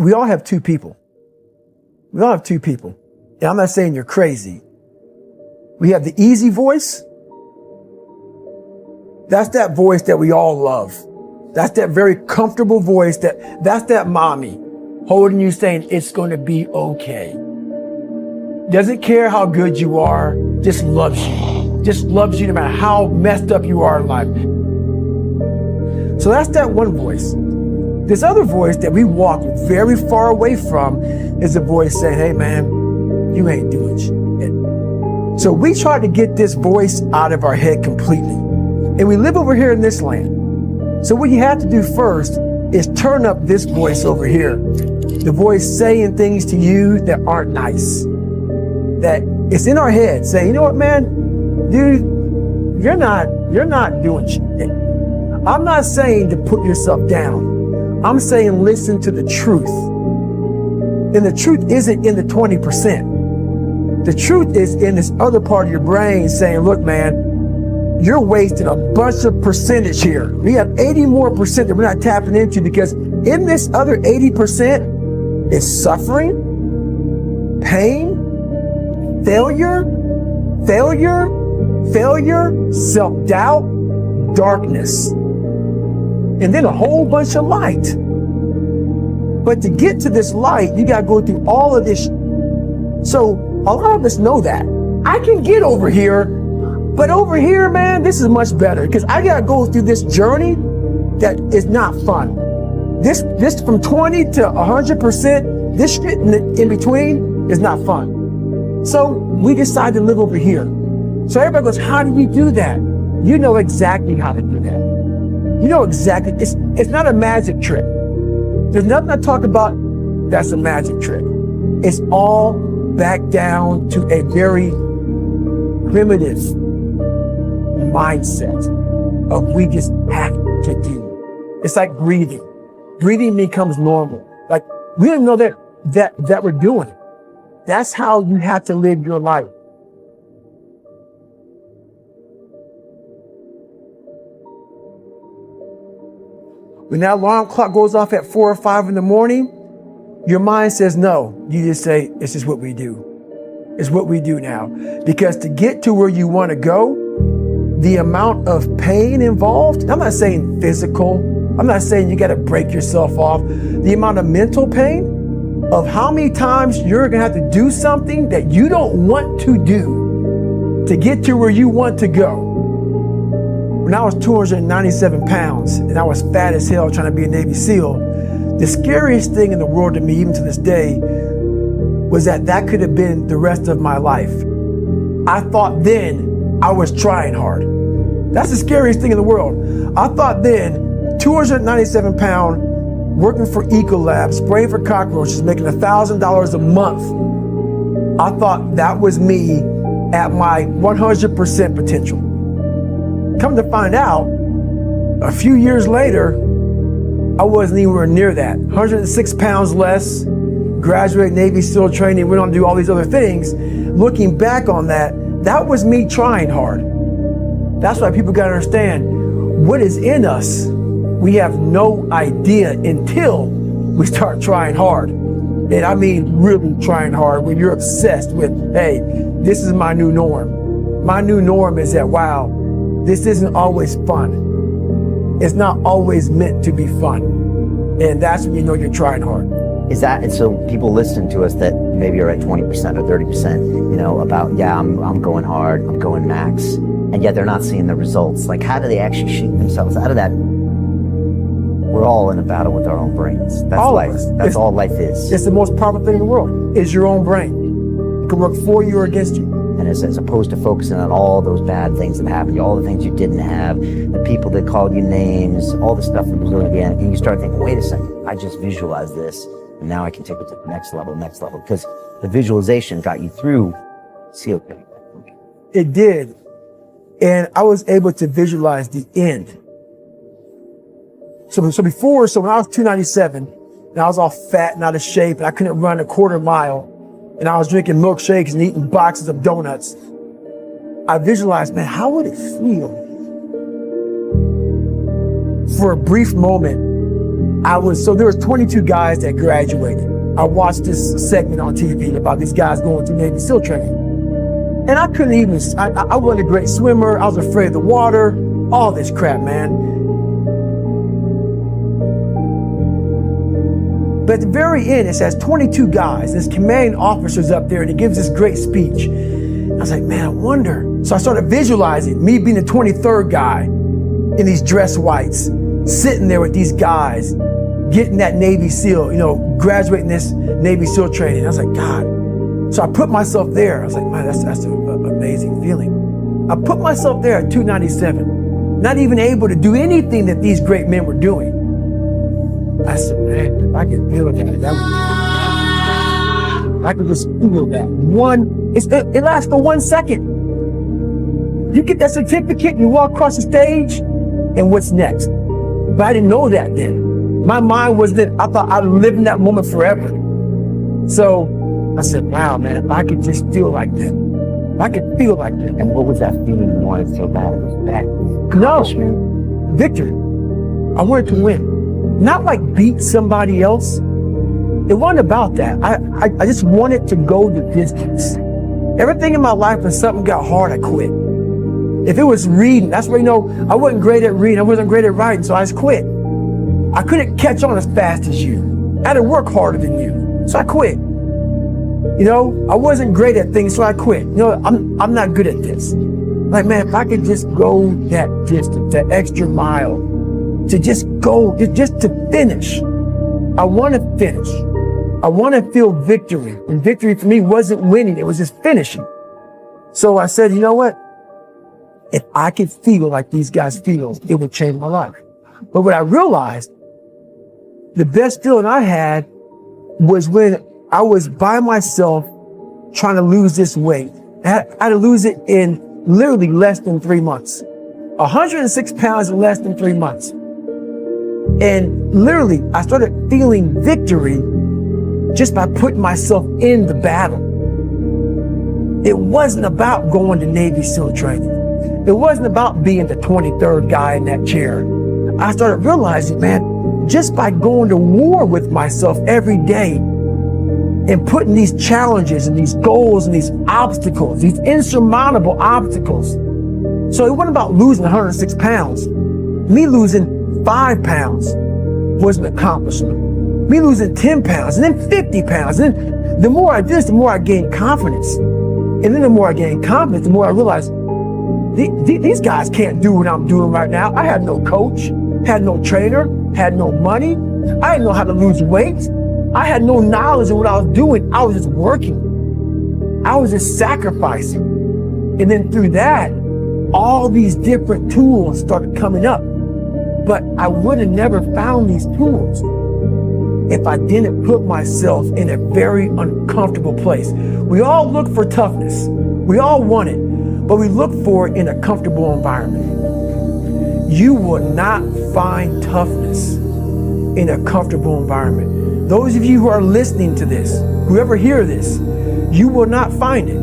we all have two people. We all have two people. And I'm not saying you're crazy. We have the easy voice. That's that voice that we all love. That's that very comfortable voice that's that mommy holding you saying it's going to be okay. Doesn't care how good you are, just loves you. Just loves you no matter how messed up you are in life. So that's that one voice. This other voice that we walk very far away from is a voice saying, hey man, you ain't doing shit. So we try to get this voice out of our head completely. And we live over here in this land. So what you have to do first is turn up this voice over here. The voice saying things to you that aren't nice. That it's in our head saying, you know what, man, dude, you're not doing shit. I'm not saying to put yourself down. I'm saying listen to the truth. And the truth isn't in the 20%. The truth is in this other part of your brain saying, look, man, you're wasting a bunch of percentage here. We have 80 more percent that we're not tapping into because in this other 80% is suffering, pain, failure, self-doubt, darkness, and then a whole bunch of light. But to get to this light, you got to go through all of this. So a lot of us know that. I can get over here, but over here, man, this is much better because I got to go through this journey that is not fun. This from 20 to 100%, this shit in between is not fun. So we decide to live over here. So everybody goes, how do you do that? You know exactly how to do that. You know exactly, it's not a magic trick. There's nothing I talk about that's a magic trick. It's all back down to a very primitive mindset of we just have to do. It's like breathing. Breathing becomes normal. Like we don't know that we're doing it. That's how you have to live your life. When that alarm clock goes off at 4 or 5 in the morning, your mind says no. You just say, it's just what we do. It's what we do now. Because to get to where you want to go, the amount of pain involved, I'm not saying physical, I'm not saying you got to break yourself off. The amount of mental pain of how many times you're going to have to do something that you don't want to do to get to where you want to go. When I was 297 pounds and I was fat as hell trying to be a Navy SEAL, the scariest thing in the world to me, even to this day, was that could have been the rest of my life. I thought then I was trying hard. That's the scariest thing in the world. I thought then, 297 pound, working for Ecolab, spraying for cockroaches, making $1,000 a month. I thought that was me at my 100% potential. Come to find out, a few years later, I wasn't anywhere near that. 106 pounds less, graduated Navy SEAL training, went on to do all these other things. Looking back on that was me trying hard. That's why people got to understand what is in us. We have no idea until we start trying hard. And I mean really trying hard when you're obsessed with, hey, this is my new norm. My new norm is that, wow, this isn't always fun. It's not always meant to be fun. And that's when you know you're trying hard. Is that, and so people listen to us that maybe are at 20% or 30%, you know, about, yeah, I'm going hard, I'm going max, and yet they're not seeing the results. Like, how do they actually shake themselves out of that? We're all in a battle with our own brains. That's all life. That's all life is. It's the most powerful thing in the world, is your own brain. It can work for you or against you. And as opposed to focusing on all those bad things that happened to you, all the things you didn't have, the people that called you names, all the stuff that was going again, and you start thinking, wait a second, I just visualized this, and now I can take it to the next level, because the visualization got you through SEAL training. It did. And I was able to visualize the end. So when I was 297, and I was all fat and out of shape, and I couldn't run a quarter mile, and I was drinking milkshakes and eating boxes of donuts, I visualized, man, how would it feel for a brief moment So there was 22 guys that graduated. I watched this segment on TV about these guys going through Navy SEAL training. And I couldn't even, I wasn't a great swimmer. I was afraid of the water, all this crap, man. But at the very end, it says 22 guys, this commanding officer's up there, and he gives this great speech. I was like, man, I wonder. So I started visualizing me being the 23rd guy in these dress whites, sitting there with these guys, getting that Navy SEAL, graduating this Navy SEAL training. I was like, God. So I put myself there. I was like, man, that's an amazing feeling. I put myself there at 297, not even able to do anything that these great men were doing. I said, man, if I could feel that I could just feel that. It lasts for 1 second. You get that certificate, you walk across the stage, and what's next? But I didn't know that then. My mind was that I thought I'd live in that moment forever. So I said, wow, man, if I could just feel like that. If I could feel like that. And what was that feeling you wanted so bad? It was that No, victory. I wanted to win. Not like beat somebody else. It wasn't about that. I just wanted to go the distance. Everything in my life, when something got hard, I quit. If it was reading, that's where, I wasn't great at reading. I wasn't great at writing, so I just quit. I couldn't catch on as fast as you. I had to work harder than you, so I quit. I wasn't great at things, so I quit. I'm not good at this. Like, man, if I could just go that distance, that extra mile, to just go, just to finish. I want to finish. I want to feel victory. And victory for me wasn't winning, it was just finishing. So I said, you know what? If I could feel like these guys feel, it would change my life. But what I realized, the best feeling I had was when I was by myself trying to lose this weight. I had to lose it in literally less than 3 months. 106 pounds in less than 3 months. And literally, I started feeling victory just by putting myself in the battle. It wasn't about going to Navy SEAL training. It wasn't about being the 23rd guy in that chair. I started realizing, man, just by going to war with myself every day and putting these challenges and these goals and these obstacles, these insurmountable obstacles. So it wasn't about losing 106 pounds. Me losing 5 pounds was an accomplishment. Me losing 10 pounds and then 50 pounds. And then the more I did this, the more I gained confidence. And then the more I gained confidence, the more I realized these guys can't do what I'm doing right now. I had no coach, had no trainer, had no money. I didn't know how to lose weight. I had no knowledge of what I was doing. I was just working. I was just sacrificing. And then through that, all these different tools started coming up. But I would have never found these tools if I didn't put myself in a very uncomfortable place. We all look for toughness. We all want it, but we look for it in a comfortable environment. You will not find toughness in a comfortable environment. Those of you who are listening to this, whoever hear this, you will not find it.